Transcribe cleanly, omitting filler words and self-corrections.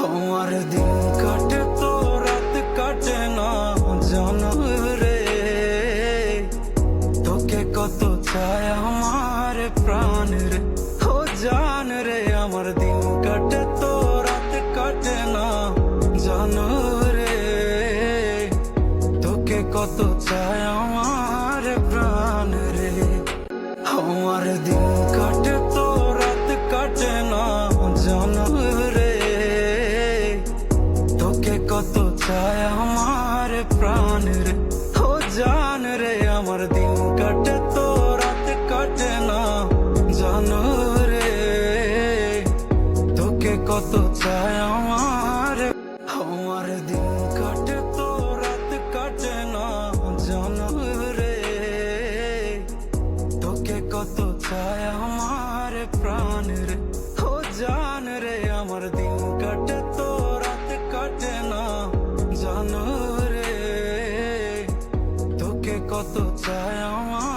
আমার দিন কাটে তো রাত কাটে না জানো রে, তোকে কত চায় আমার প্রাণ রে, ও জান রে। আমার দিন কাটে তো রাত কাটে না জানো রে, তোকে কত চায় আমার প্রাণ রে। আমার দিন কাটে তো রাত কাটে না জানো রে, তোকে কত চায় আমার প্রাণ রে, ও জান রে। আমার দিন কাটে তো রাত কাটে না জানো রে, তোকে কত চায় আমার। আমার দিন কাটে তো রাত কাটে না জানো রে, তোকে কত চায় আমার প্রাণ রে, ও জান রে। আমার দিন কাটে তো রাত কাটে না জানো রে, তোকে কত চায় আমার।